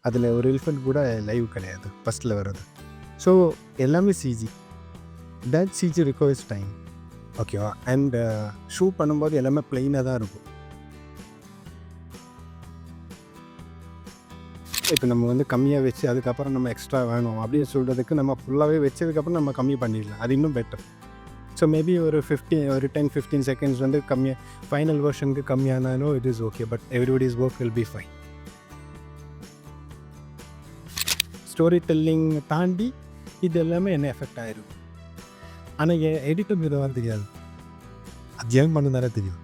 அதில் ஒரு எலிஃபெண்ட் கூட லைவ் கிடையாது ஃபஸ்ட்டில் வர்றது. ஸோ எல்லாமே CG. That CG requires time. ஓகேவா? அண்ட் ஷூட் பண்ணும்போது எல்லாமே ப்ளெயினாக தான் இருக்கும். இப்போ நம்ம வந்து கம்மியாக வச்சு அதுக்கப்புறம் நம்ம எக்ஸ்ட்ரா வேணும் அப்படின்னு சொல்கிறதுக்கு நம்ம ஃபுல்லாகவே வச்சதுக்கப்புறம் நம்ம கம்மி பண்ணிடலாம். அது இன்னும் பெட்டர். ஸோ மேபி ஒரு 10-15 செகண்ட்ஸ் வந்து கம்மியாக ஃபைனல் வெர்ஷனுக்கு கம்மியானாலும் it is okay. But everybody's work will be fine. Storytelling தாண்டி இது எல்லாமே என்ன எஃபெக்ட் ஆகிருக்கும். ஆனால் என் எடிட்டருக்கு இதை வந்து தெரியாது. அது ஏன் பண்ணுனாலே தெரியும்.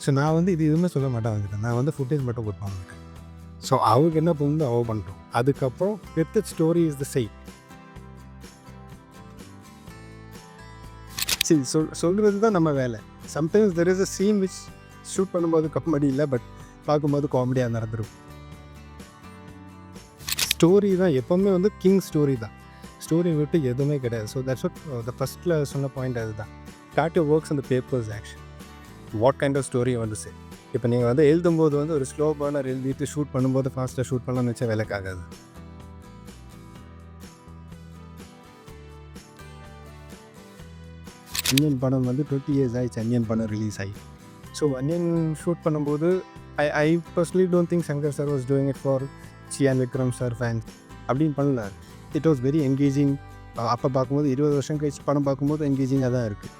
ஸோ நான் வந்து இது எதுவுமே சொல்ல மாட்டேன் வந்துட்டேன். நான் வந்து ஃபுட்டேஜ் மட்டும் கொடுப்பாங்க வந்துட்டேன். ஸோ அவருக்கு என்ன பண்ணுதோ அவ பண்ணுறோம். அதுக்கப்புறம் with story is the side. சரி சொல்கிறது தான் நம்ம வேலை. Sometimes there is a scene which shoot பண்ணும்போது காமெடி இல்லை, பட் பார்க்கும்போது காமெடியாக நடந்துடும். ஸ்டோரி தான் எப்போவுமே வந்து கிங் ஸ்டோரி தான். ஸ்டோரி விட்டு எதுவுமே கிடையாது. ஸோ தட்ஸ் வாட் த ஃபஸ்ட்டில் சொன்ன பாயிண்ட் அதுதான். ஸ்டார்ட் யுவர் ஒர்க்ஸ் அந்த papers action. What kind of story வந்து சே. இப்போ நீங்கள் வந்து எழுதும்போது வந்து ஒரு ஸ்லோ பர்னர் எழுதிட்டு ஷூட் பண்ணும்போது ஃபாஸ்ட்டாக ஷூட் பண்ணலாம்னு வச்சா வேலைக்காகாது. அன்னியன் படம் வந்து 20 years ஆயிடுச்சு. அன்னியன் படம் ரிலீஸ் ஆகி. ஸோ அன்னியன் ஷூட் பண்ணும்போது I personally don't think Shankar sir was doing it for Chiyaan Vikram sir fans அப்படின்னு பண்ணல. It was very engaging. அப்போ பார்க்கும்போது 20 வருஷம் கழிச்சு படம் பார்க்கும்போது என்கேஜிங்காக தான் இருக்குது.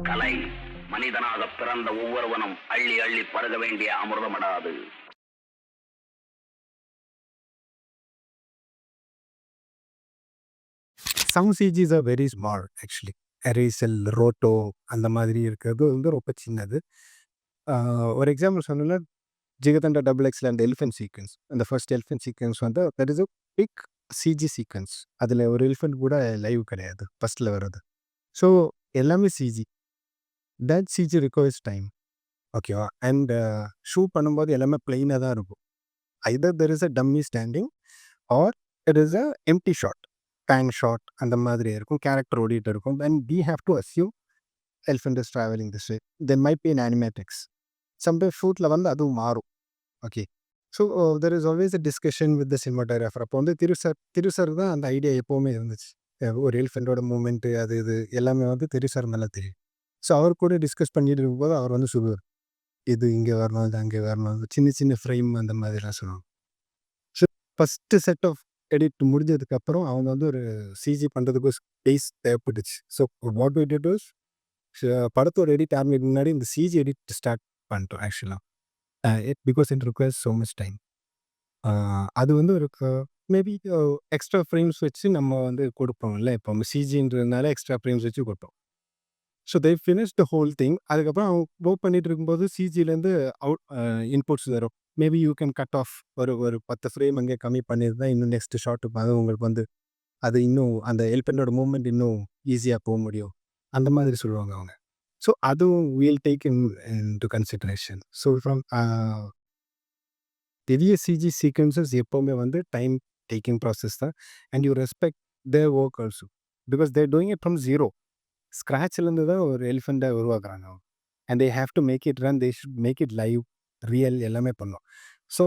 கலை மனிதனாக பிறந்த ஒவ்வொருவனும் அள்ளி அள்ளி பருக வேண்டிய அமிர்தமடாது. Some CGs are very small actually. எரேசல், ரோட்டோ அந்த மாதிரி இருக்கிறது வந்து ரொம்ப சின்னது. ஒரு எக்ஸாம்பிள் சொன்னோன்னா ஜிகதண்டா XXL அந்த எலிஃபென்ட் சீக்வன்ஸ், அந்த ஃபர்ஸ்ட் எலிஃபென்ட் சீக்வன்ஸ் வந்து that is a big CG sequence. அதில் ஒரு எலிஃபெண்ட் கூட லைவ் கிடையாது ஃபஸ்ட்டில் வர்றது. ஸோ எல்லாமே CG. That CG requires time. ஓகேவா? அண்ட் ஷூட் பண்ணும்போது எல்லாமே ப்ளெயினாக தான் இருக்கும். Either there is a dummy standing or it is a empty shot, pan shot அந்த மாதிரி இருக்கும். கேரக்டர் ஓடிட்டு இருக்கும். And we have to assume elephant is travelling this way. There might be an animatics. Sometimes ஷூட்டில் வந்து அதுவும் மாறும். Okay. So there is always a discussion with the cinematographer. அப்போ வந்து திரு சார் தான் அந்த ஐடியா எப்போவுமே இருந்துச்சு. ஒரு எலிஃபெண்டோட மூமெண்ட்டு அது இது எல்லாமே வந்து திரு சார் நல்லா தெரியும். ஸோ அவர் கூட டிஸ்கஸ் பண்ணிட்டு இருக்கும்போது அவர் வந்து சொல்லுவார், இது இங்கே வரணும், இது அங்கே வரணும், சின்ன சின்ன ஃப்ரேம் அந்த மாதிரிலாம் சொல்லுவாங்க. So first set of edit முடிஞ்சதுக்கப்புறம் அவங்க வந்து ஒரு சிஜி பண்ணுறதுக்கு ஸ்பேஸ் தேவைப்பட்டுச்சு. So what we did was படத்தோட எடிட் ஆரம்பிக்கு முன்னாடி இந்த சிஜி எடிட் ஸ்டார்ட் பண்ணிட்டோம் ஆக்சுவலாக. Because it requires so much time. அது வந்து ஒரு மேபி எக்ஸ்ட்ரா ஃப்ரேம்ஸ் வச்சு நம்ம வந்து கொடுப்போம்ல. இப்போ சிஜின்றதுனால எக்ஸ்ட்ரா ஃப்ரேம்ஸ் வச்சு கொடுப்போம். So they finish the whole thing. அதுக்கப்புறம் அவங்க ஒர்க் பண்ணிட்டு இருக்கும்போது சிஜிலேருந்து இன்புட்ஸ் வரும். Maybe you can cut off ஒரு 10 ஃப்ரேம் அங்கே கம்மி பண்ணியிருந்தா இன்னும் நெக்ஸ்ட் ஷாட்டுக்கு அது உங்களுக்கு வந்து அது இன்னும் அந்த எலிஃபெண்டோட மூவ்மெண்ட் இன்னும் ஈஸியாக போக முடியும். அந்த மாதிரி சொல்லுவாங்க அவங்க. ஸோ அதுவும் we'll take into consideration. So from பெரிய சிஜி சீக்வன்சஸ் எப்போவுமே வந்து டைம் டேக்கிங் ப்ராசஸ் தான். And you respect their work also. Because they're doing it from zero. ஸ்க்ராட்ச்லேருந்து தான் ஒரு எலிஃபெண்ட்டை உருவாக்குறாங்க அவங்க. And they have to make it run, they should make it live, real எல்லாமே பண்ணணும். So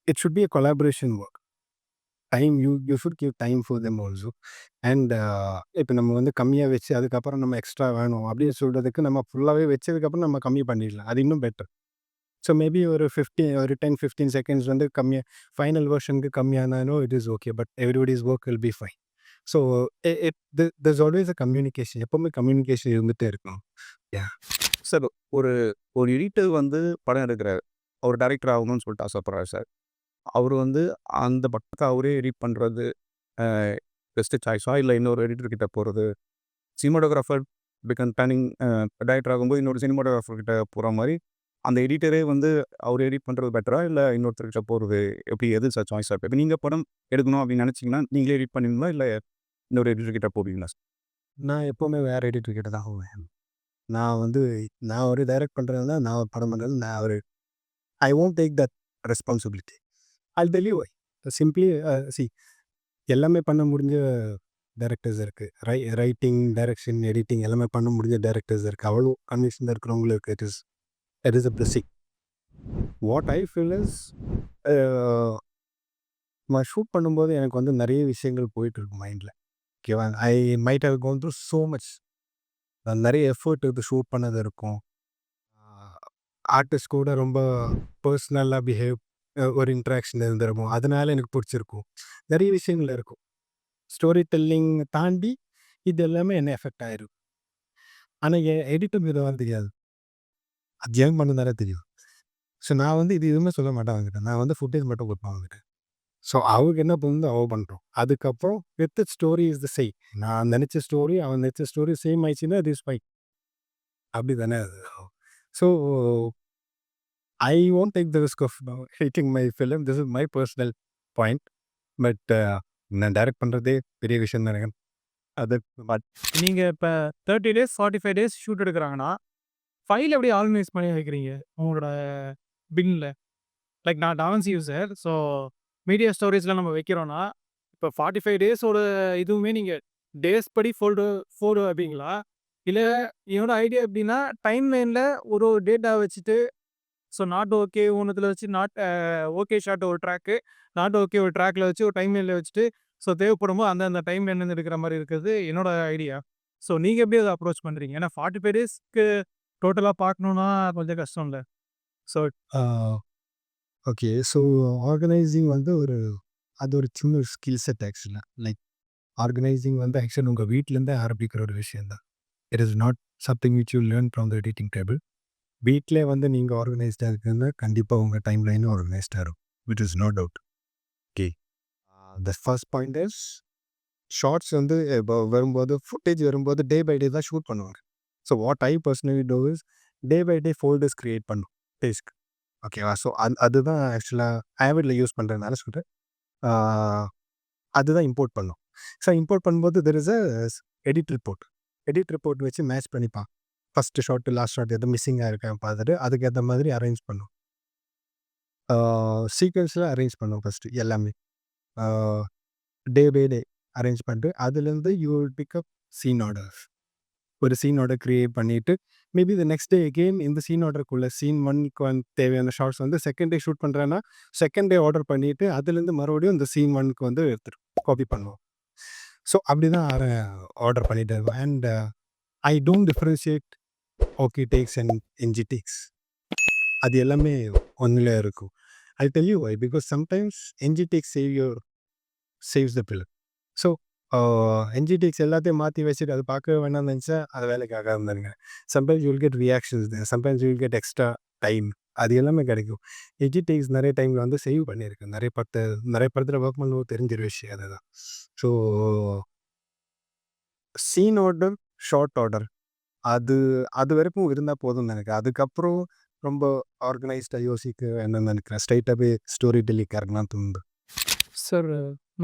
it should be a collaboration work. Time you should give time for them also. And இப்போ நம்ம வந்து கம்மியாக வச்சு அதுக்கப்புறம் நம்ம எக்ஸ்ட்ரா வேணும் அப்படின்னு சொல்கிறதுக்கு நம்ம ஃபுல்லாகவே வச்சதுக்கப்புறம் நம்ம கம்மி பண்ணிடலாம். அது இன்னும் பெட்டர். ஸோ மேபி ஒரு 10-15 செகண்ட்ஸ் வந்து கம்மியாக ஃபைனல் வெர்ஷனுக்கு கம்மியானாலும் it is okay. But everybody's work will be fine. So there's always a communication. எப்போவுமே கம்யூனிகேஷன் இருந்துகிட்டே இருக்கணும். யா. சார் ஒரு ஒரு எடிட்டர் வந்து படம் எடுக்கிறார். அவர் டைரக்டர் ஆகணும்னு சொல்லிட்டு ஆசைப்படுறாரு சார். அவர் வந்து அந்த படத்தை அவரே எடிட் பண்ணுறது பெஸ்ட்டு சாய்ஸா இல்லை இன்னொரு எடிட்டர் கிட்ட போகிறது சினிமாட்டோகிராஃபர் டர்னிங் டைரக்டர் ஆகும்போது இன்னொரு சினிமாட்டோகிராஃபர் கிட்ட போகிற மாதிரி அந்த எடிட்டரே வந்து அவர் எடிட் பண்ணுறது பெட்டரா இல்லை இன்னொருத்தர்கிட்ட போகிறது எப்படி எது சார் சாய்ஸாக இருக்குது? இப்போ நீங்கள் படம் எடுக்கணும் அப்படின்னு நினச்சிங்கன்னா நீங்களே எடிட் பண்ணுவீங்களா இல்லை இன்னொரு எடிட்டர் கிட்ட போவீங்களா சார்? நான் எப்போவுமே வேறு எடிட்டர் கிட்ட தான் போவேன். நான் ஒரு டைரக்ட் பண்ணுறதுனா நான் படம் பண்ணுறது நான் ஒரு ஐ won't take that responsibility. I'll tell you why. Simply எல்லாமே பண்ண முடிஞ்ச டைரக்டர்ஸ் இருக்குது. ரைட்டிங், டைரக்ஷன், எடிட்டிங் எல்லாமே பண்ண முடிஞ்ச டைரக்டர்ஸ் இருக்குது. அவ்வளோ கன்விஷன் இருக்கிறவங்களுக்கு it is a blessing. What I feel is நான் ஷூட் பண்ணும்போது எனக்கு வந்து நிறைய விஷயங்கள் போயிட்டுருக்கு மைண்டில். ஓகேவா? I might have gone through so much. நிறைய எஃபர்ட் எடுத்து ஷூட் பண்ணது இருக்கும். ஆர்டிஸ்ட் கூட ரொம்ப பர்சனலாக பிஹேவ் ஒரு இன்ட்ராக்ஷன் இருந்திருக்கும். அதனால எனக்கு பிடிச்சிருக்கும். நிறைய விஷயங்கள் இருக்கும். ஸ்டோரி டெல்லிங் தாண்டி இது எல்லாமே என்ன எஃபெக்ட் ஆகிருக்கும். ஆனால் என் எடிட்டர் இதெல்லாம் தெரியாது. அது ஏன் பண்ணதானே தெரியும். ஸோ நான் வந்து இது எதுவுமே சொல்ல மாட்டேன் அவங்ககிட்ட. நான் வந்து ஃபுட்டேஜ் மட்டும் கொடுப்பேன் அவங்ககிட்ட. ஸோ அவங்க என்ன பண்ணுதோ அவ பண்ணுறோம். அதுக்கப்புறம் with story is the same. நான் நினச்ச ஸ்டோரி அவன் நினச்ச ஸ்டோரி சேம் ஆயிடுச்சுன்னா இட் இஸ் ஃபைன். அப்படி தானே அது. So I won't take the risk of hating my film. This is my personal point. But நான் டைரக்ட் பண்ணுறதே பெரிய விஷயம் தானே. அது நீங்கள் இப்போ 30 days 45 days ஷூட் எடுக்கிறாங்கன்னா ஃபைல் எப்படி ஆர்கனைஸ் பண்ணி வைக்கிறீங்க உங்களோட பின்னில்? லைக் நான் டான்ஸ் யூஸர். ஸோ மீடியா ஸ்டோரேஜில் நம்ம வைக்கிறோன்னா இப்போ 45 டேஸோட இதுவுமே நீங்கள் டேஸ் படி ஃபோல்டு வைப்பீங்களா? இல்லை என்னோட ஐடியா எப்படின்னா டைம் லைனில் ஒரு டேட்டா வச்சுட்டு ஸோ நாட் ஓகே ஒன்றுத்தில் வச்சு ஓகே ஷாட் ஒரு ட்ராக்கு, நாட் ஓகே ஒரு ட்ராக்கில் வச்சு ஒரு டைம் லைனில் வச்சுட்டு ஸோ தேவைப்படும்போது அந்த டைம் லைன் எடுக்கிற மாதிரி இருக்கிறது என்னோட ஐடியா. ஸோ நீங்கள் எப்படி அதை அப்ரோச் பண்ணுறீங்க? ஏன்னா 45 டேஸ்க்கு டோட்டலாக பார்க்கணுன்னா கொஞ்சம் கஷ்டம் இல்லை? So okay. ஸோ ஆர்கனைசிங் வந்து அது ஒரு சின்ன ஸ்கில் செட் ஆக்சுவலாக. லைக் ஆர்கனைசிங் வந்து ஆக்சுவலி உங்கள் வீட்டிலேருந்தே ஆரம்பிக்கிற ஒரு விஷயம் தான். It is not something which you learn from the editing table. வீட்டிலே வந்து நீங்கள் ஆர்கனைஸ்டாக இருக்குன்னா கண்டிப்பாக உங்கள் டைம் லைனும் ஆர்கனைஸ்டாக இருக்கும். Which is no doubt. Okay. The first point is shots வந்து இப்போ வரும்போது ஃபுட்டேஜ் வரும்போது டே பை டே தான் ஷூட் பண்ணுவாங்க. So what I personally do is day by day folders create பண்ணும் டேஸ்க்கு. ஓகேவா? ஸோ அதுதான் ஆக்சுவலாக ஆவிடில் யூஸ் பண்ணுறதுனால சொல்கிறேன். அதுதான் இம்போர்ட் பண்ணும். ஸோ இம்போர்ட் பண்ணும்போது there is a edit report வச்சு மேட்ச் பண்ணிப்பான். ஃபஸ்ட்டு ஷாட்டு லாஸ்ட் ஷாட் எது மிஸ்ஸிங்காக இருக்கான்னு பார்த்துட்டு அதுக்கேற்ற மாதிரி அரேஞ்ச் பண்ணும். சீக்வன்ஸில் அரேஞ்ச் பண்ணும் ஃபஸ்ட்டு எல்லாமே. டே பை டே அரேஞ்ச் பண்ணிட்டு அதுலேருந்து you will pick up scene order. ஒரு சீன் ஆர்டர் க்ரியேட் பண்ணிவிட்டு maybe the next day again இந்த சீன் ஆர்டருக்குள்ளே சீன் 1க்கு வந்து தேவையான ஷார்ட்ஸ் வந்து செகண்ட் டே ஷூட் பண்ணுறேன்னா செகண்ட் டே ஆர்டர் பண்ணிவிட்டு அதுலேருந்து மறுபடியும் இந்த சீன் 1க்கு வந்து காப்பி பண்ணுவோம். ஸோ அப்படி தான் ஆர்டர் பண்ணிட்டு இருக்கோம். And I don't differentiate okay takes and NG takes. அது எல்லாமே ஒன்றில் இருக்கும். I tell you why. Because sometimes NG takes saves the pillar. So NG takes எல்லாத்தையும் மாற்றி வச்சுட்டு அது பார்க்க வேணாம்னு நினச்சா அது வேலைக்கு ஆகாம இருந்தாங்க. Sometimes you will get reactions, sometimes you will get extra time. அது எல்லாமே கிடைக்கும். என்ஜி டேக்ஸ் நிறைய டைமில் வந்து சேவ் பண்ணியிருக்கேன். நிறைய படத்தில் ஒர்க் பண்ணும்போது தெரிஞ்ச ஒரு விஷயம் அதுதான். So scene order, shot order அது வரைக்கும் இருந்தால் போதும்னு நினைக்கிறேன். அதுக்கப்புறம் ரொம்ப ஆர்கனைஸ்டாக யோசிக்க என்னன்னு நினைக்கிறேன். ஸ்ட்ரைட்டாகவே ஸ்டோரி டெல்லிங்காக இருக்கலாம் தோணுது. சார்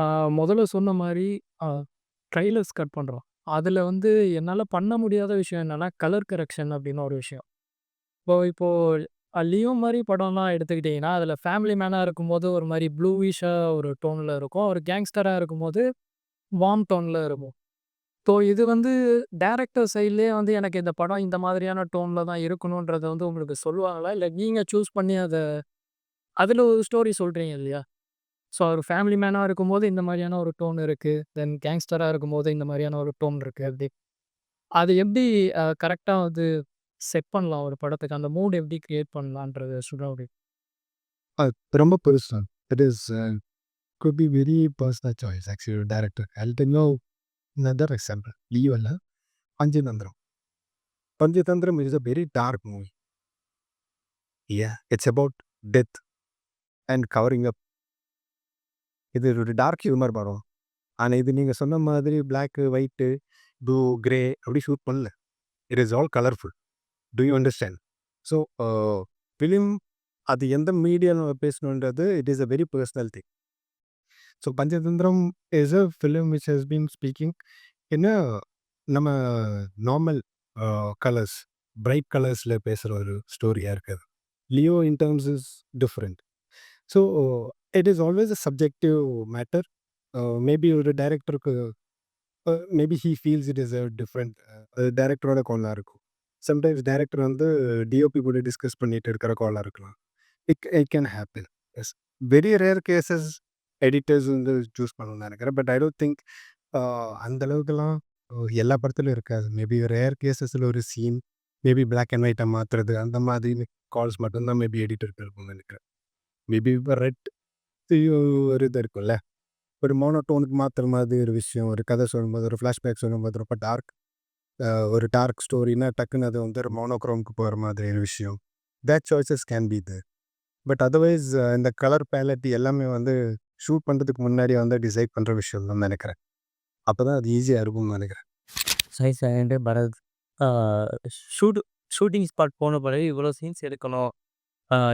நான் முதல்ல சொன்ன மாதிரி ட்ரைலர்ஸ் கட் பண்ணுறோம். அதில் வந்து என்னால் பண்ண முடியாத விஷயம் என்னென்னா கலர் கரெக்ஷன் அப்படின்னு ஒரு விஷயம். இப்போது லியோ மாதிரி படம்லாம் எடுத்துக்கிட்டிங்கன்னா அதில் ஃபேமிலி மேனாக இருக்கும்போது ஒரு மாதிரி ப்ளூவிஷாக ஒரு டோனில் இருக்கும். ஒரு கேங்ஸ்டராக இருக்கும்போது வார்ம் டோனில் இருக்கும். ஸோ இது வந்து டேரக்டர் சைட்லேயே வந்து எனக்கு இந்த படம் இந்த மாதிரியான டோனில் தான் இருக்கணுன்றதை வந்து உங்களுக்கு சொல்லுவாங்களா? இல்லை நீங்கள் சூஸ் பண்ணி அதில் ஒரு ஸ்டோரி சொல்கிறீங்க இல்லையா? ஸோ ஒரு ஃபேமிலி மேனாக இருக்கும்போது இந்த மாதிரியான ஒரு டோன் இருக்குது. தென் கேங்ஸ்டராக இருக்கும்போது இந்த மாதிரியான ஒரு டோன் இருக்குது. அப்படி அது எப்படி கரெக்டாக வந்து செட் பண்ணலாம் ஒரு படத்துக்கு? அந்த மூட் எப்படி கிரியேட் பண்ணலான்றது சொல்ல முடியும்? ரொம்ப personal. It is could be very personal choice actually director. I'll tell you another example. Leo alla Panjatantram is a very dark movie. Yeah, it's about death and covering up. இது ஒரு dark humour படம். ஆனால் இது நீங்கள் சொன்ன மாதிரி black white blue, grey அப்படி shoot பண்ணல. It is all colourful. Do you understand? So film அது எந்த மீடியாவில் பேசணுன்றது it is a very personal thing. So Panchathanthiram is a film which has been speaking என்ன நம்ம நார்மல் கலர்ஸ் பிரைட் கலர்ஸில் பேசுகிற ஒரு ஸ்டோரியாக இருக்குது. Leo in terms is different. So it is always a subjective matter. Maybe ஒரு டைரக்டருக்கு maybe he feels it is a different டைரக்டரோட காலாக இருக்கும். சம்டைம்ஸ் டைரக்டர் வந்து டிஓபி கூட டிஸ்கஸ் பண்ணிட்டு இருக்கிற காலாக இருக்கலாம். It can happen. Yes, very rare cases editors வந்து சூஸ் பண்ணணும்னு நினைக்கிறேன். பட் ஐ டோன்ட் திங்க் அந்த அளவுக்குலாம் எல்லா படத்துலையும் இருக்காது. மேபி ரேர் கேசஸில் ஒரு சீன் மேபி பிளாக் அண்ட் ஒயிட்டாக மாற்றுறது அந்த மாதிரி கால்ஸ் மட்டும்தான் மேபி எடிட்டருக்கு இருக்கும்னு நினைக்கிறேன். மேபி ரெட் ஒரு இது இருக்கும்ல, ஒரு மோனோடோனுக்கு மாற்றுற மாதிரி ஒரு விஷயம், ஒரு கதை சொல்லும்போது ஒரு ஃப்ளாஷ்பேக் சொல்லும்போது ரொம்ப டார்க், ஒரு டார்க் ஸ்டோரினா டக்குன்னு அது வந்து ஒரு மோனோக்ரோமுக்கு போகிற மாதிரி ஒரு விஷயம். That choices can be there. But otherwise இந்த கலர் பேலட் எல்லாமே வந்து ஷூட் பண்ணுறதுக்கு முன்னாடி வந்து டிசைட் பண்ணுற விஷயம் தான் நினைக்கிறேன். அப்போ தான் அது ஈஸியாக இருக்கும்னு நினைக்கிறேன். சாய் சாயன்ட்டு பரத் ஷூட்டிங் ஸ்பாட் போன பிறகு இவ்வளோ சீன்ஸ் எடுக்கணும்,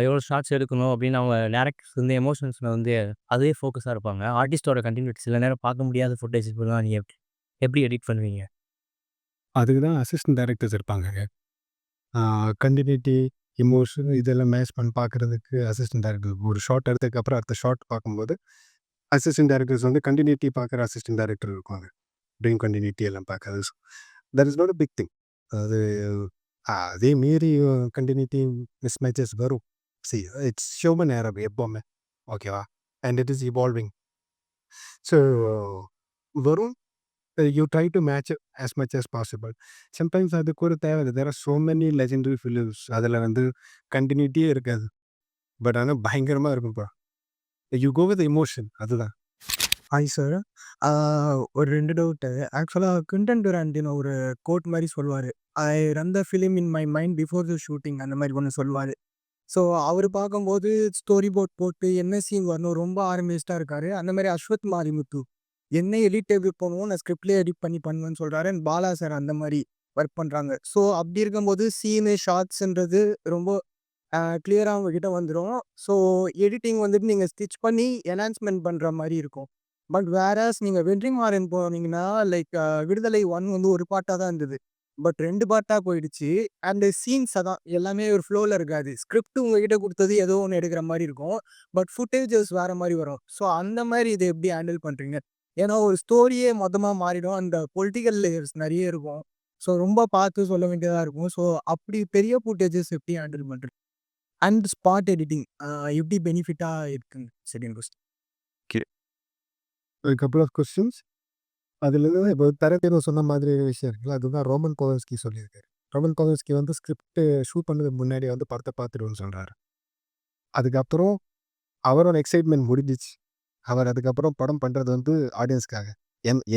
எவ்வளோ ஷார்ட்ஸ் எடுக்கணும் அப்படின்னு அவங்க டேரக்டர்ஸ் வந்து எமோஷன்ஸில் வந்து அதே ஃபோக்கஸாக இருப்பாங்க. ஆர்டிஸ்டோட கண்டினியூட்டி சில நேரம் பார்க்க முடியாத ஃபுட்டேஜ் இப்படிலாம் நீங்கள் எப்படி எடிட் பண்ணுவீங்க? அதுக்கு தான் அசிஸ்டன்ட் டைரக்டர்ஸ் இருப்பாங்க. கண்டினியூட்டி, எமோஷன் இதெல்லாம் மேட்ச் பண்ணி பார்க்குறதுக்கு அசிஸ்டன்ட் டைரக்டர். ஒரு ஷாட் எடுத்ததுக்கப்புறம் அடுத்த ஷாட் பார்க்கும்போது அசிஸ்டன்ட் டைரக்டர்ஸ் வந்து கண்டினியூட்டி பார்க்குற அசிஸ்டன்ட் டைரக்டர் இருப்பாங்க. ட்ரீம் கண்டினியூட்டி எல்லாம் பார்க்காது. So that is not a big thing. அது அதே மீறி கண்டினியூட்டி மிஸ் மேட்சஸ் வரும். சி இட்ஸ் ஹியூமன் ஏரர் எப்போவுமே. ஓகேவா? And it is evolving. So வரும். You try to match as much as possible. Sometimes அதுக்கு ஒரு தேவை. There are so many legendary films அதில் வந்து கண்டினியூட்டியே இருக்காது. பட் ஆனால் பயங்கரமாக இருக்கும்ப்பா. You go with emotion. அதுதான். Hi sir. ஒரு 2 டவுட்டு. ஆக்சுவலாக குவிண்டன் டூரான்டினோ ஒரு கோட் மாதிரி சொல்லுவார். ஐ run the film in my mind before the shooting அந்த மாதிரி ஒன்று சொல்லுவார். ஸோ அவர் பார்க்கும்போது ஸ்டோரி போர்ட் போட்டு என்ன சீன் வரணும் ரொம்ப ஆர்கனைஸ்டாக இருக்கார். அந்த மாதிரி அஸ்வத் மாரிமுத்து என்ன எடிட் எப்படி பண்ணுவோம் நான் ஸ்கிரிப்ட்லேயே எடிட் பண்ணுவேன்னு சொல்கிறாரு. அண்ட் பாலா சார் அந்த மாதிரி ஒர்க் பண்ணுறாங்க. ஸோ அப்படி இருக்கும்போது சீனு ஷார்ட்ஸுன்றது ரொம்ப கிளியராக உங்ககிட்ட வந்துடும். ஸோ எடிட்டிங் வந்துட்டு நீங்கள் ஸ்டிச் பண்ணி என்ஹான்ஸ்மெண்ட் பண்ணுற மாதிரி இருக்கும். பட் வேறஸ் நீங்கள் வெற்றிமாறன் போனீங்கன்னா லைக் விடுதலை 1 வந்து ஒரு பார்ட்டாக தான் இருந்தது. பட் 2 பார்ட்டாக போயிடுச்சு. அண்டு சீன்ஸ் அதான் எல்லாமே ஒரு ஃப்ளோவில் இருக்காது. ஸ்கிரிப்ட் உங்ககிட்ட கொடுத்தது ஏதோ ஒன்று எடுக்கிற மாதிரி இருக்கும். பட் ஃபுட்டேஜஸ் வேறு மாதிரி வரும். ஸோ அந்த மாதிரி இதை எப்படி ஹேண்டில் பண்ணுறீங்க? ஏன்னா ஒரு ஸ்டோரியே மொத்தமாக மாறிடும். அந்த பொலிட்டிக்கல் லேயர்ஸ் நிறைய இருக்கும். ஸோ ரொம்ப பார்த்து சொல்ல வேண்டியதாக இருக்கும். ஸோ அப்படி பெரிய ஃபுட்டேஜஸ் எப்படி ஹேண்டில் பண்ணுறீங்க? அண்ட் ஸ்பாட் எடிட்டிங் எப்படி பெனிஃபிட்டாக இருக்குங்க? Second question. ஒரு கப்புள் ஆஃப் கொஸ்டின்ஸ். அதுலேருந்து இப்போ தரத்தேர்வு சொன்ன மாதிரி விஷயம் இருக்குல்ல, அதுதான் ரோமன் போலன்ஸ்கி சொல்லியிருக்காரு. ரோமன் போலன்ஸ்கி வந்து ஸ்கிரிப்ட் ஷூட் பண்ணதுக்கு முன்னாடி வந்து படத்தை பார்த்துடுவோன்னு சொல்கிறாரு. அதுக்கப்புறம் அவரோட எக்ஸைட்மெண்ட் முடிஞ்சிச்சு. அவர் அதுக்கப்புறம் படம் பண்ணுறது வந்து ஆடியன்ஸ்க்காக.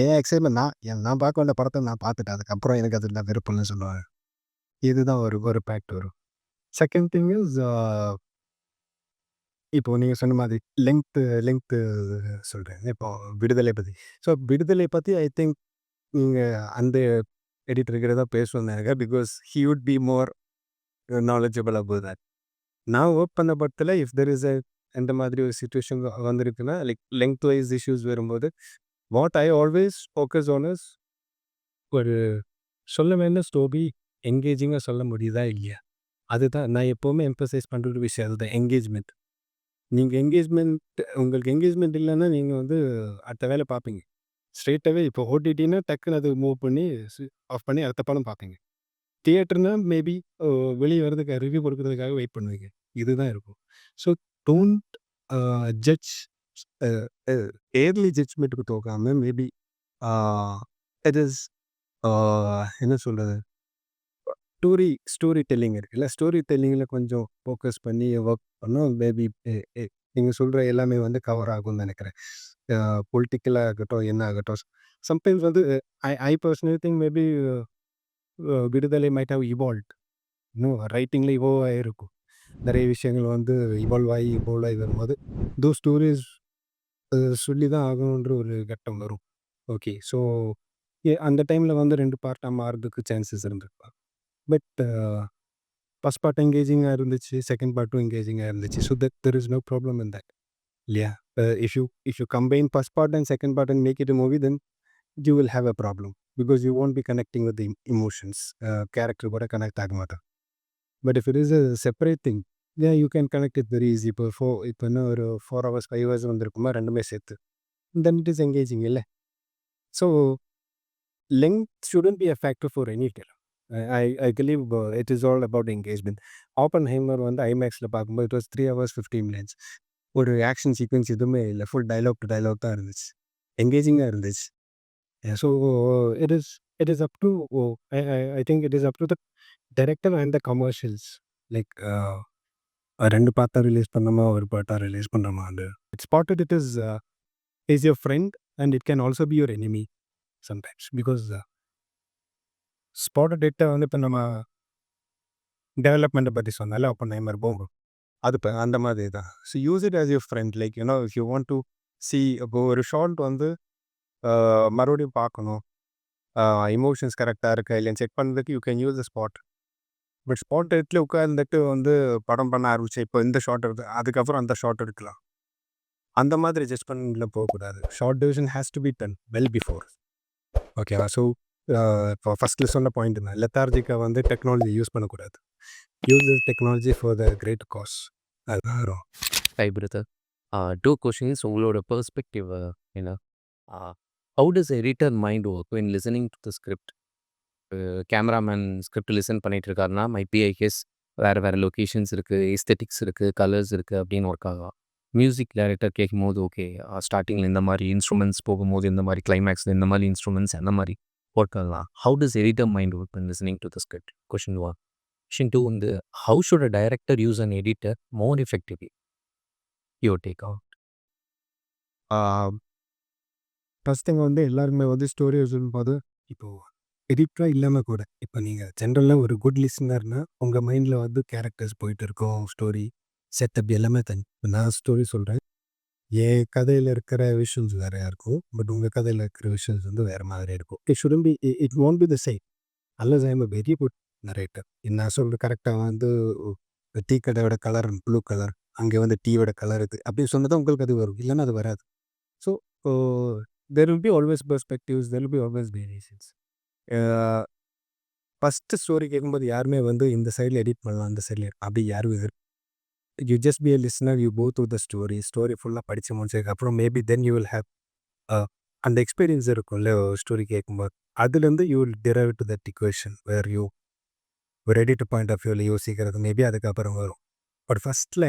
ஏன் எக்ஸைட்மெண்ட் நான் பார்க்க வேண்டிய படத்தை நான் பார்த்துட்டேன். அதுக்கப்புறம் எனக்கு அதில் விருப்பம்னு சொல்லுவாங்க. இதுதான் ஒரு பேக்ட் வரும். செகண்ட் திங் இஸ் இப்போ நீங்கள் சொன்ன மாதிரி லெங்க்த்து சொல்கிறேன். இப்போ விடுதலை பற்றி. ஸோ விடுதலை பற்றி ஐ திங்க் நீங்கள் அந்த எடிட்டர்கிட்ட தான் பேசணும்னு நினைக்கிறேன். Because he would be more knowledgeable about that. நான் ஒர்க் பண்ண படத்தில் இஃப் தெர் இஸ் எந்த மாதிரி ஒரு சுச்சுவேஷன் வந்திருக்குன்னா லைக் லெங்த் வைஸ் இஷ்யூஸ் வரும்போது what I always focus on is ஒரு சொல்ல வேண்டிய ஸ்டோரி என்கேஜிங்காக சொல்ல முடியுதா இல்லையா? அதுதான் நான் எப்போவுமே எம்பசைஸ் பண்ணுற ஒரு விஷயம். அதுதான் என்கேஜ்மெண்ட். உங்களுக்கு என்கேஜ்மெண்ட் இல்லைன்னா நீங்கள் வந்து அடுத்த வேலை பார்ப்பீங்க. ஸ்ட்ரெயிட்டாகவே இப்போ ஓடிடினா டக்குன்னு அது மூவ் பண்ணி ஆஃப் பண்ணி அடுத்த படம் பார்ப்பீங்க. தியேட்டர்னா மேபி வெளியே வர்றதுக்கு ரிவ்யூ கொடுக்கறதுக்காக வெயிட் பண்ணுவீங்க. இதுதான் இருக்கும். ஸோ டோன்ட் ஜட்ஜ் ஏர்லி ஜட்ஜ்மெண்ட்டுக்கு தோக்காமல் மேபி இட் இஸ் என்ன சொல்கிறது, ஸ்டோரி டெல்லிங் இருக்குல்ல, ஸ்டோரி டெல்லிங்கில் கொஞ்சம் ஃபோக்கஸ் பண்ணி ஒர்க் பண்ணோம். மேபி நீங்கள் சொல்கிற எல்லாமே வந்து கவர் ஆகும்னு நினைக்கிறேன். பொலிட்டிக்கலாக ஆகட்டும் என்ன ஆகட்டும். சம்டைம்ஸ் வந்து ஐ பர்சனலி திங்க் மேபி விடுதலை மைட் ஹவ் இவால்வ்ட். இன்னும் ரைட்டிங்கில் இவால்வ் ஆகிருக்கும். நிறைய விஷயங்கள் வந்து இவால்வ் ஆகி வரும்போது தோ ஸ்டோரிஸ் சொல்லி தான் ஆகணுன்ற ஒரு கட்டம் வரும். ஓகே. ஸோ அந்த டைமில் வந்து 2 பார்ட்டாக மாறுறதுக்கு சான்சஸ் இருந்திருக்கலாம். பட் ஃபர்ஸ்ட் பார்ட் எங்கேஜிங்காக இருந்துச்சு, செகண்ட் பார்ட்டும் எங்கேஜிங்காக இருந்துச்சு. So there is no problem in that இல்லையா? If you combine first part and second part and make it a movie, then you will have a problem because you won't be connecting with the emotions. Character கூட connect ஆக மாட்டான். But if it is a separate thing, yeah, you can connect it very easy. இப்போ இன்னும் ஒரு 4 hours 5 hours வந்திருக்குமா ரெண்டுமே சேர்த்து, then it is engaging இல்லை? So length shouldn't be a factor for any film. I believe it is all about engagement. Oppenheimer வந்து ஐமேக்ஸில் பார்க்கும்போது it was 3 hours 15 minutes. ஒரு ஆக்ஷன் சீக்வன்ஸ் எதுவுமே இல்லை, ஃபுல் டைலாக் டு டைலாக் தான் இருந்துச்சு, எங்கேஜிங்காக இருந்துச்சு. So it is up to I think it is up to the director and the commercials. Like 2 பார்ட்டா release பண்ணோமா, ஒரு பார்ட்டா ரிலீஸ் பண்ணுறோமா, அது it's spotted it is your friend and it can also be your enemy sometimes because spotted it வந்து இப்போ நம்ம டெவலப்மெண்ட்டை பற்றி சொன்னால Oppenheimer போகும், அது இப்போ அந்த மாதிரி தான். So use it as your friend. Like you know if you want to C, இப்போ ஒரு ஷார்ட் வந்து மறுபடியும் பார்க்கணும், இமோஷன்ஸ் கரெக்டாக இருக்கா இல்லைன்னு செக் பண்ணுறதுக்கு you can use the spot. But spot இடத்துல உட்காந்துட்டு வந்து படம் பண்ண ஆரம்பிச்சு இப்போ இந்த ஷார்ட் எடுத்து அதுக்கப்புறம் அந்த ஷார்ட் எடுக்கலாம், அந்த மாதிரி ஜட்ஜ்மெண்ட்ல போகக்கூடாது. Shot division has to be done well before. ஓகேவா? ஸோ இப்போ ஃபஸ்ட்டில் சொன்ன பாயிண்ட் தான், லெத்தார்ஜிக்காக வந்து டெக்னாலஜி யூஸ் பண்ணக்கூடாது. Use this technology for the great cause. அதுதான் வரும். Hi brother, 2 questions. உங்களோட பெர்ஸ்பெக்டிவ் என்ன? How does editor mind work when listening to the script? Cameraman script listen பண்ணிட்டு இருக்காருன்னா மைபி ஐ கெஸ் வேறு வேறு லொக்கேஷன்ஸ் இருக்குது, எஸ்தெட்டிக்ஸ் இருக்குது, கலர்ஸ் இருக்குது அப்படின்னு ஒர்க் ஆகும். மியூசிக் டைரக்டர் கேட்கும்போது ஓகே ஸ்டார்டிங்கில் இந்த மாதிரி இன்ஸ்ட்ருமெண்ட்ஸ் போகும்போது இந்த மாதிரி கிளைமேக்ஸில் இந்த மாதிரி இன்ஸ்ட்ருமெண்ட்ஸ் அந்த மாதிரி ஒர்க் ஆகலாம். How does editor mind work when listening to the script? Question 1. Question 2 வந்து how should a director use and editor more effectively? Your take on. First thing வந்து எல்லாருமே வந்து ஸ்டோரி சொல்லும்போது, இப்போது எடிட்டராக இல்லாமல் கூட இப்போ நீங்கள் ஜென்ரலாக ஒரு குட் லிஸ்னர்னால் உங்கள் மைண்டில் வந்து கேரக்டர்ஸ் போயிட்டு இருக்கோம், ஸ்டோரி செட்டப் எல்லாமே தனி. இப்போ நான் ஸ்டோரி சொல்கிறேன், என் கதையில் இருக்கிற விஷுவல்ஸ் வேறையாக இருக்கும், பட் உங்கள் கதையில் இருக்கிற விஷுவல்ஸ் வந்து வேறு மாதிரி இருக்கும். It shouldn't be it want be the same unless I am a very good narrator. நான் சொல்கிறது கரெக்டாக வந்து டீ கடையோட கலர் ப்ளூ கலர், அங்கே வந்து டீயோட கலர் இது அப்படி சொன்னதான் உங்களுக்கு அது வரும், இல்லைன்னா அது வராது. So there will be always perspectives, there will be always variations. First story கேட்கும்போது யாருமே வந்து இந்த சைடில் எடிட் பண்ணலாம், அந்த சைடில் அப்படி யாரும் you just be a listener, you go through the story ஃபுல்லாக படித்து முடிச்சதுக்கப்புறம் maybe then you will have அந்த எக்ஸ்பீரியன்ஸ் இருக்கும்ல ஸ்டோரி கேட்கும்போது, அதுலேருந்து you will drive to that equation where you ஒரு எடிட்டர் பாயிண்ட் ஆஃப் வியூவில் யோசிக்கிறது மேபி அதுக்கப்புறம் வரும். பட் ஃபஸ்ட்டில்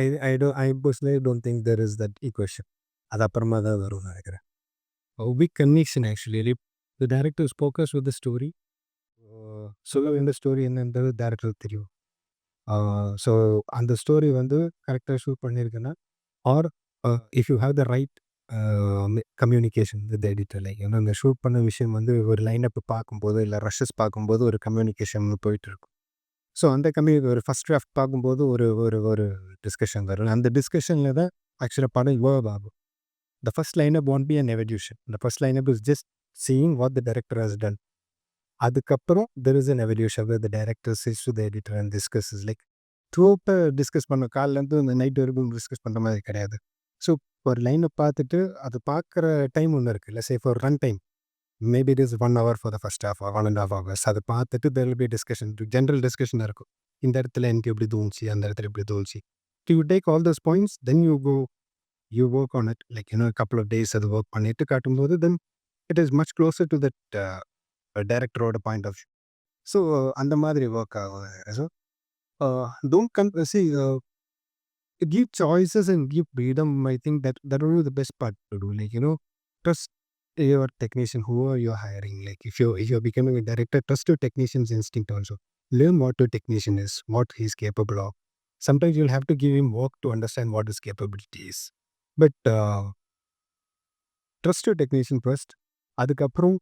I personally don't think there is that equation, அது அப்புறமா தான் வரும்னு நினைக்கிறேன். Big conviction actually the director is focus with the story. சொல்ல வேண்டிய ஸ்டோரி என்னன்றது டேரக்டருக்கு தெரியும். ஸோ அந்த ஸ்டோரி வந்து கரெக்டாக ஷூட் பண்ணியிருக்குன்னா, or if you have the right communication with editor, like ஏன்னா அந்த ஷூட் பண்ண விஷயம் வந்து ஒரு லைனப் பார்க்கும்போது இல்லை ரஷஸ் பார்க்கும்போது ஒரு கம்யூனிகேஷன் போயிட்டு இருக்கும். ஸோ அந்த ஒரு ஃபஸ்ட் டிராஃப்ட் பார்க்கும்போது ஒரு ஒரு ஒரு டிஸ்கஷன் வரும், அந்த டிஸ்கஷனில் தான் ஆக்சுவலாக படம் இவால்வ் ஆகும். The first lineup won't be an evolution. The first lineup is just seeing what the director has done. அதுக்கப்புறம் there is an evolution where the director says to the editor and discusses, like throughout discuss பண்ண காலிலேருந்து இந்த night வரைக்கும் discuss பண்ணுற மாதிரி கிடையாது. So ஒரு லைனை பார்த்துட்டு அது பார்க்குற டைம் ஒன்று இருக்குது, இல்லை say for run time maybe it is 1 hour for the first half or 1.5 hours. அதை பார்த்துட்டு there will be discussion, general டிஸ்கஷனாக இருக்கும். இந்த இடத்துல எனக்கு எப்படி தோணுச்சு, அந்த இடத்துல எப்படி தோணுச்சு. You take all those points, then you work on it, like a couple of days அது ஒர்க் பண்ணிட்டு காட்டும்போது then it is much closer to that டைரக்டரோட பாயிண்ட் ஆஃப் வியூ. ஸோ அந்த மாதிரி ஒர்க் ஆகும். So don't see give choices and give freedom. I think that will be the best part to do, like trust your technician, whoever you're hiring. Like if you're becoming a director, trust your technician's instinct also. Learn what your technician is, what he's capable of. Sometimes you'll have to give him work to understand what his capability is, but trust your technician first. Adukaprom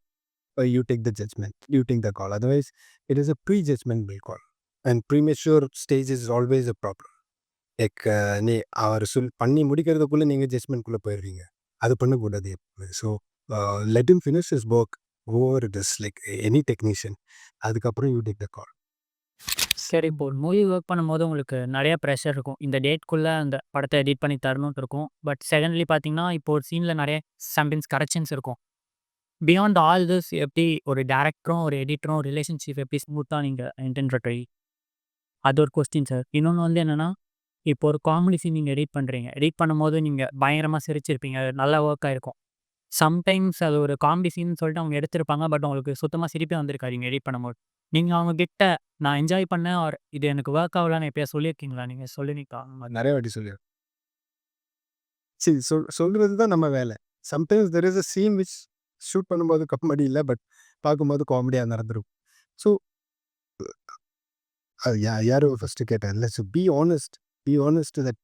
you take the judgment, you take the call. Otherwise it is a pre-judgment call, and premature stage is always a problem. Like நீ அவர் பண்ணி முடிக்கிறதுக்குள்ளே நீங்கள் ஜட்ஜ்மெண்ட்குள்ளே போயிடுவீங்க, அது பண்ணக்கூடாது எப்பவுமே. So let him finish his work, over it is like any technician. அதுக்கப்புறம் you take the கால். சரி, இப்போ ஒரு மூவி ஒர்க் பண்ணும்போது உங்களுக்கு நெறைய ப்ரெஷர் இருக்கும். இந்த டேட்குள்ள அந்த படத்த எடிட் பண்ணி தரணுன்ட்டு இருக்கும். பட் செகண்ட்லி பார்த்தீங்கன்னா, இப்போ ஒரு சீன்ல நெறைய சம்டைம்ஸ் கரெக்ஷன்ஸ் இருக்கும். பியாண்ட் ஆல் திஸ் எப்படி ஒரு டைரக்டரும், ஒரு எடிட்டரும் ரிலேஷன்ஷிப் எப்படி ஸ்மூத்தா நீங்க மெயின்டெயின் பண்றீங்க? அது ஒரு கொஸ்டின் சார். இன்னொன்னு வந்து என்னன்னா, இப்போ ஒரு காமெடி சீன் நீங்க எடிட் பண்றீங்க. எடிட் பண்ணும்போது நீங்க பயங்கரமா சிரிச்சிருப்பீங்க. நல்லா ஒர்க் ஆயிருக்கும். சம்டைம்ஸ் அது ஒரு காமெடி சீன்னு சொல்லிட்டு அவங்க எடுத்திருப்பாங்க. பட் உங்களுக்கு சுத்தமா சிரிப்பே வந்திருக்காது நீங்க எடிட் பண்ணும்போது. நீங்க அவங்க கிட்ட நான் என்ஜாய் பண்ணேன் ஆர் இது எனக்கு ஒர்க் ஆகலன்னு எப்பயாவது சொல்லியிருக்கீங்களா? நீங்க சொல்லிருக்கீங்களா அந்த மாரி? நெறைய வாட்டி சொல்லியிருக்கேன். சொல்றது தான் நம்ம வேலை. Sometimes there is a scene which shoot பண்ணும்போது காமெடி இல்ல. பட் பார்க்கும்போது காமெடியா நடந்துரும். ஸோ அது யாரோ ஃபர்ஸ்ட்டு கேட்டாங்கல்ல. So be honest to that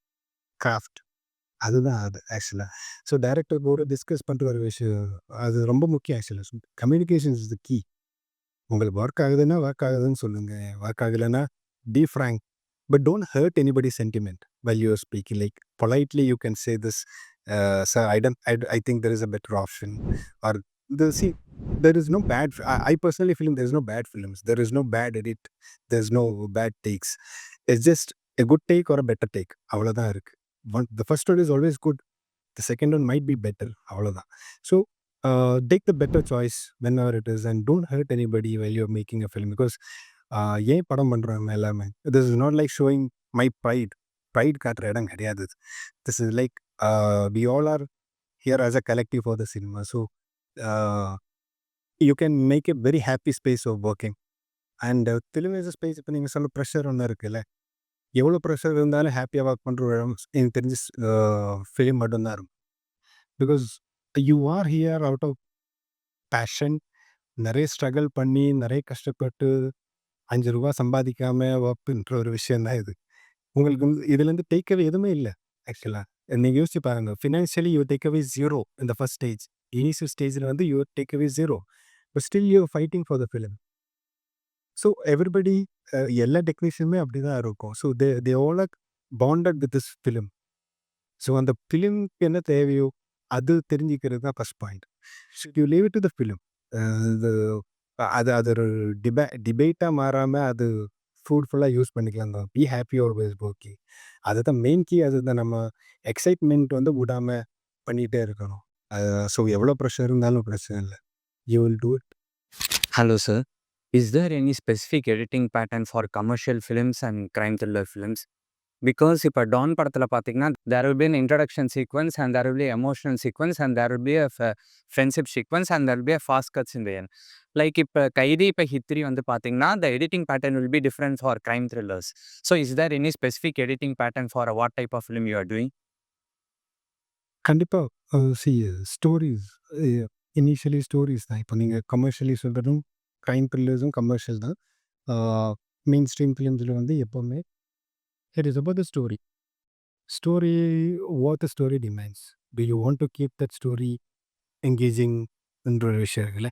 craft. அதுதான் அது ஆக்சுவலா. ஸோ டைரக்டர் கூட டிஸ்கஸ் பண்ற ஒரு விஷயம். அது ரொம்ப முக்கியம் ஆக்சுவலா. Communication is the key. உங்களுக்கு ஒர்க் ஆகுதுன்னா ஒர்க் ஆகுதுன்னு சொல்லுங்க. ஒர்க் ஆகலைன்னா be frank. But don't hurt anybody's sentiment while you are speaking. Like politely you can say this, sir, I think there is a better option. Or there is no bad. I personally feel there is no bad films. There is no bad edit. There's no bad takes. It's just a good take or a better take. அவ்வளோதான் இருக்கு. The first one is always good. The second one might be better. அவ்வளோதான். So take the better choice whenever it is and don't hurt anybody while you're making a film. Because ஏன் படம் பண்றாங்க எல்லாமே. This is not like showing my pride. Pride காட்டுற இடம் கிடையாது. This is like we all are here as a collective for the cinema. So you can make a very happy space of working. And film is a space. இப்போ நீங்கள் சொல்ல pressure ஒன்று இருக்குல்ல. எவ்வளோ pressure இருந்தாலும் ஹாப்பியாக ஒர்க் பண்ணுற இடம் எனக்கு தெரிஞ்சு ஃபிலிம் மட்டும்தான் இருக்கும். Because you are here out of passion. நிறைய ஸ்ட்ரகிள் பண்ணி நிறைய கஷ்டப்பட்டு ₹5 சம்பாதிக்காம ஒர்க் பண்ணுற ஒரு விஷயம் தான் இது. உங்களுக்கு இதுலேருந்து டேக் அவே எதுவுமே இல்லை ஆக்சுவலாக. நீங்கள் யோசிச்சு பாருங்க. ஃபினான்ஷியலி யூ டேக் அவே 0 இந்த ஃபர்ஸ்ட் ஸ்டேஜ். இனிஷியல் ஸ்டேஜில் வந்து you take away 0. But still you fighting for the film. So everybody எல்லா டெக்னீஷியனுமே அப்படி தான் இருக்கும். So they all are bonded with this film. So அந்த ஃபிலிம்க்கு என்ன தேவையோ அது தெரிஞ்சுக்கிறது தான் first point. Should you leave it to the film. இது அது ஒரு டிபேட்டாக மாறாமல் அது ஃப்ரூட்ஃபுல்லாக யூஸ் பண்ணிக்கலாம் தான். Be happy always okay. அதுதான் மெயின் கீ. அதுதான் நம்ம எக்ஸைட்மெண்ட் வந்து விடாமல் பண்ணிகிட்டே இருக்கணும். ஸோ எவ்வளோ ப்ரெஷர் இருந்தாலும் பிரச்சனை இல்லை. You will do it. Hello, sir. Is there any specific editing pattern for commercial films and crime thriller films? Because இப்போ டான் படத்தில் பார்த்தீங்கன்னா there will be an introduction sequence and there will be emotional sequence and there will be a friendship sequence and there will be a fast cuts in the end. Like இப்போ கைதி இப்போ ஹித்ரி வந்து பார்த்தீங்கன்னா the editing pattern will be different for crime thrillers. So is there any specific editing pattern for what type of film you are doing? கண்டிப்பாக stories initially stories தான். இப்போ நீங்கள் commercially சொல்கிறதும் க்ரைம் த்ரில்லர்ஸும் கமர்ஷியல் தான். மெயின் ஸ்ட்ரீம் ஃபிலிம்ஸில் வந்து எப்போவுமே it is about the story. Story what the story demands. To you want to keep that story engaging என்ற ஒரு விஷயம் இருக்குல்ல.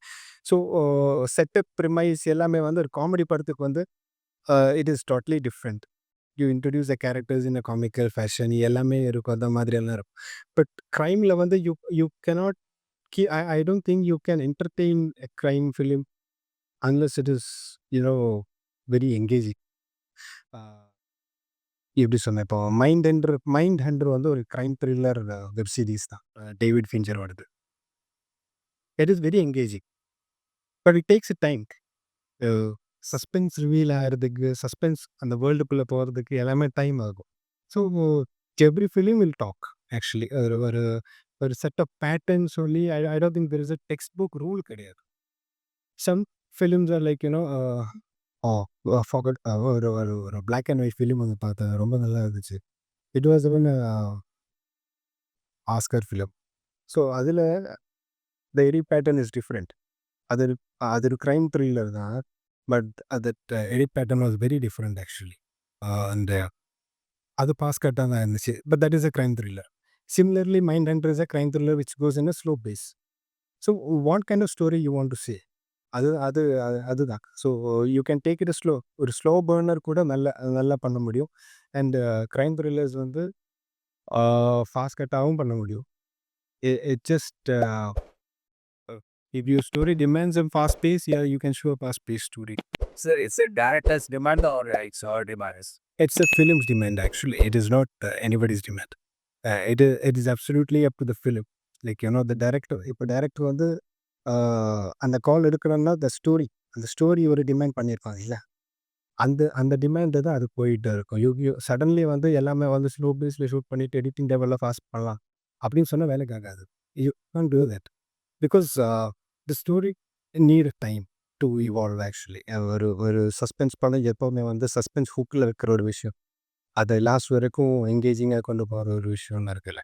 ஸோ செட்டப் ப்ரிமைஸ் எல்லாமே வந்து ஒரு காமெடி படத்துக்கு வந்து it is totally different. You introduce the characters in a comical fashion எல்லாமே இருக்கும். அந்த மாதிரியெல்லாம் இருக்கும். பட் க்ரைமில் வந்து you cannot I don't think you can entertain a crime film unless it is, very engaging. எப்படி சொன்னேன் இப்போ மைண்ட் ஹண்டர் வந்து ஒரு க்ரைம் த்ரில்லர் வெப் சீரிஸ் தான். டேவிட் ஃபின்ச்சரோடது. It is very engaging. But it takes time. Suspense reveal ஆகிறதுக்கு suspense அந்த வேர்ல்டுக்குள்ளே போகிறதுக்கு எல்லாமே டைம் ஆகும். So every film will talk actually. ஒரு ஒரு செட் ஆஃப் பேட்டர்ன் சொல்லி I don't think there is a textbook rule கிடையாது. Some films are like Fargo. ஒரு ஒரு ஒரு பிளாக் அண்ட் ஒயிட் ஃபிலிம் வந்து பார்த்தேன். ரொம்ப நல்லா இருந்துச்சு. It was even Oscar film. So அதில் the edit pattern is different. அது அது ஒரு க்ரைம் த்ரில்லர் தான். But that edit pattern was very different actually. And அது பாஸ்கட்டாக தான் இருந்துச்சு. But that is a crime thriller. Similarly, Mindhunter is a crime thriller which goes in a slow pace. So, what kind of story you want to say? அதுதான். So you can take it slow. ஒரு slow burner கூட நல்லா பண்ண முடியும். And crime thrillers வந்து fast கட்டாகவும் பண்ண முடியும். It just If your story demands a fast pace, yeah, you can show a fast paced story. Sir, it's a director's demand or it's our demand? It's a film's demand actually. It is not anybody's demand. It is absolutely up to the film. Like the director. இப்போ director வந்து அந்த கால் எடுக்கணும்னா அந்த story ஒரு demand பண்ணியிருப்பாங்க இல்ல, அந்த demand தான் அது போயிட்டு இருக்கும். சடன்லி வந்து எல்லாமே வந்து ஸ்லோ பேஸில் ஷூட் பண்ணிட்டு எடிட்டிங் லெவலில் ஃபாஸ்ட் பண்ணலாம் அப்படின்னு சொன்னால் வேலைக்கு ஆகாது. You can do that because the story need time to evolve actually. ஒரு சஸ்பென்ஸ் படம் எப்போவுமே வந்து சஸ்பென்ஸ் ஹுக்கில் இருக்கிற ஒரு விஷயம், அதை லாஸ்ட் வரைக்கும் எங்கேஜிங்காக கொண்டு போகிற ஒரு விஷயம்னு இருக்குல்ல.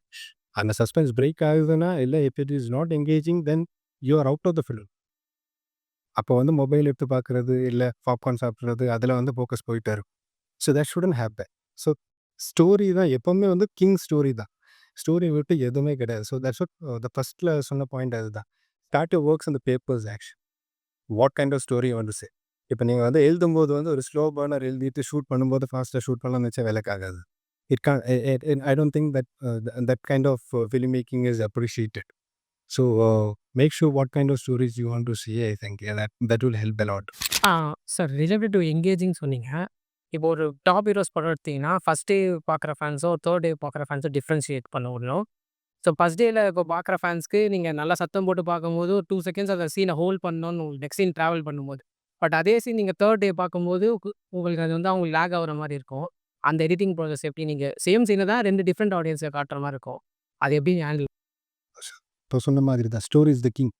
அந்த சஸ்பென்ஸ் பிரேக் ஆகுதுன்னா இல்லை, if it is not engaging then you are out of the film. அப்போ வந்து மொபைல் எடுத்து பார்க்குறது இல்லை பாப்கார்ன் சாப்பிட்றது அதில் வந்து ஃபோக்கஸ் போயிட்டே இருக்கும். So that shouldn't happen. So story தான் எப்போவுமே வந்து கிங் ஸ்டோரி தான். ஸ்டோரி விட்டு எதுவுமே கிடையாது. ஸோ தட்ஸ் வாட் த ஃபஸ்ட்டில் சொன்ன பாயிண்ட் அதுதான். ஸ்டார்ட் யுவர் ஒர்க்ஸ் அந்த papers action. What kind of story வந்து சே. இப்போ நீங்கள் வந்து எழுதும்போது வந்து ஒரு ஸ்லோ பர்னர் எழுதிட்டு ஷூட் பண்ணும்போது ஃபாஸ்ட்டாக ஷூட் பண்ணலாம்னு வச்சா வேலைக்காகாது. It can I don't think that kind of film making is appreciated. So make sure what kind of stories you want to see. I think that will help a lot. Sir related to engaging சொன்னீங்க. இப்போ ஒரு top heroes படம் எடுத்தீங்கன்னா first day பார்க்குற ஃபேன்ஸோ third day பார்க்குற ஃபேன்ஸோ differentiate பண்ண முடியும். So first டேயில் இப்போ பார்க்குற ஃபேன்ஸ்க்கு நீங்கள் நல்லா சத்தம் போட்டு பார்க்கும்போது ஒரு 2 செகண்ட்ஸ் அந்த சீனை ஹோல்ட் பண்ணணும்னு நெக்ஸ்ட் சீன் ட்ராவல் பண்ணும்போது. பட் அதே சீன் நீங்கள் தேர்ட் டே பார்க்கும்போது உங்களுக்கு அது வந்து அவங்களுக்கு லேக் ஆகிற மாதிரி இருக்கும். அந்த எடிட்டிங் ப்ராசஸ் எப்படி நீங்கள் சேம் சீனை தான் 2 டிஃப்ரெண்ட் ஆடியன்ஸை காட்டுற மாதிரி இருக்கும். அது எப்படி ஹேண்டில்? இப்போ சொன்ன மாதிரி தான் ஸ்டோரி இஸ் த கிங்.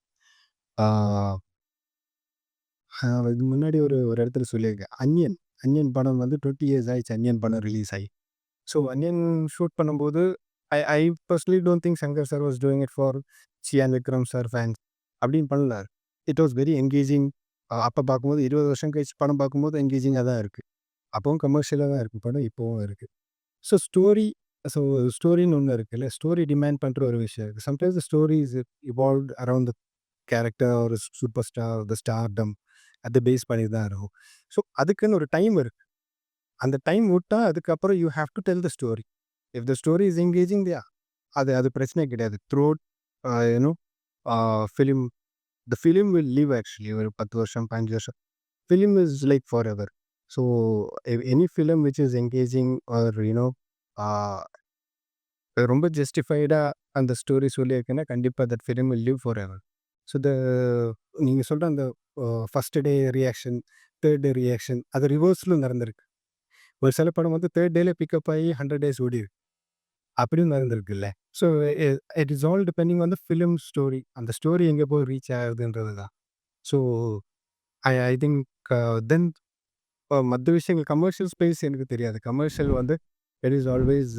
இது முன்னாடி ஒரு இடத்துல சொல்லியிருக்கேன். அன்னியன் படம் வந்து 20 இயர்ஸ் ஆயிடுச்சு அன்னியன் படம் ரிலீஸ் ஆகி. ஸோ அன்னியன் ஷூட் பண்ணும்போது I personally don't think Shankar sir was doing it for Chiyaan Vikram sir fans அப்படின்னு பண்ணல. It was very engaging. அப்போ பார்க்கும்போது 20 வருஷம் கழிச்சு படம் பார்க்கும்போது என்கேஜிங்காக தான் இருக்குது. அப்போவும் கமர்ஷியலாக தான் இருக்குது படம், இப்போவும் இருக்குது. ஸோ ஸ்டோரின்னு ஒன்று இருக்குல்ல, ஸ்டோரி டிமாண்ட் பண்ணுற ஒரு விஷயம் இருக்குது. Sometimes the story is evolved around the character ஒரு சூப்பர் ஸ்டார் த ஸ்டார்டம் அதை பேஸ் பண்ணி தான் இருக்கும். ஸோ அதுக்குன்னு ஒரு டைம் இருக்குது. அந்த டைம் விட்டால் அதுக்கப்புறம் you have to tell the story. If the story is engaging அது பிரச்சனை கிடையாது. Throughout film the film will live actually. ஒரு 10 வருஷம் 15 வருஷம் film is like forever. So any film which is engaging or ரொம்ப ஜஸ்டிஃபைடாக அந்த ஸ்டோரி சொல்லியிருக்கேன்னா கண்டிப்பாக that film will live forever. So நீங்கள் சொல்கிற அந்த first day reaction, third day reaction அது ரிவர்ஸிலும் நடந்திருக்கு. ஒரு சில படம் வந்து தேர்ட் டேல பிக்கப் ஆகி 100 days ஓடிருக்கு, அப்படியும் நடந்திருக்குல்ல. So it is all depending on the film story. அந்த ஸ்டோரி எங்கே போய் ரீச் ஆகுதுன்றது தான். ஸோ ஐ திங்க் தென் மற்ற விஷயங்கள் கமர்ஷியல் ஸ்பேஸ் எனக்கு தெரியாது. கமர்ஷியல் வந்து இட் இஸ் ஆல்வேஸ்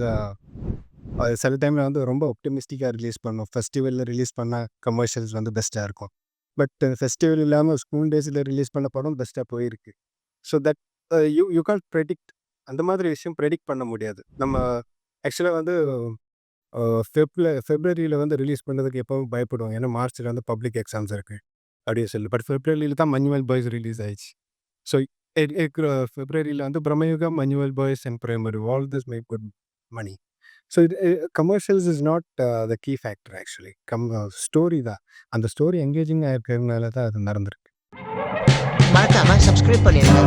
சில டைமில் வந்து ரொம்ப ஒப்டிமிஸ்டிக்காக ரிலீஸ் பண்ணும். ஃபெஸ்டிவலில் ரிலீஸ் பண்ணால் கமர்ஷியல்ஸ் வந்து பெஸ்ட்டாக இருக்கும். பட் ஃபெஸ்டிவல் இல்லாமல் ஸ்கூல் டேஸில் ரிலீஸ் பண்ண படம் பெஸ்ட்டாக போயிருக்கு. So that you can't predict. அந்த மாதிரி விஷயம் ப்ரெடிக்ட் பண்ண முடியாது. நம்ம ஆக்சுவலாக வந்து ஃபெப்ரவரியில் வந்து ரிலீஸ் பண்ணுறதுக்கு எப்போவும் பயப்படுவோம். ஏன்னா மார்ச்சில் வந்து பப்ளிக் எக்ஸாம்ஸ் இருக்குது அப்படின்னு சொல்லி. பட் ஃபெப்ரவரியில் தான் மஞ்சுவல் பாய்ஸ் ரிலீஸ் ஆயிடுச்சு. ஸோ ஃபெப்ரவரியில் வந்து பிரம்மயுகம், மஞ்சுவல் பாய்ஸ் அண்ட் பிரைமரி all this make good money. So commercials is not the key factor actually. Story தான். அந்த ஸ்டோரி என்கேஜிங்காக இருக்கிறதுனால தான் அது நடந்திருக்கு. மறக்காம சப்ஸ்கிரைப் பண்ணிடுங்க.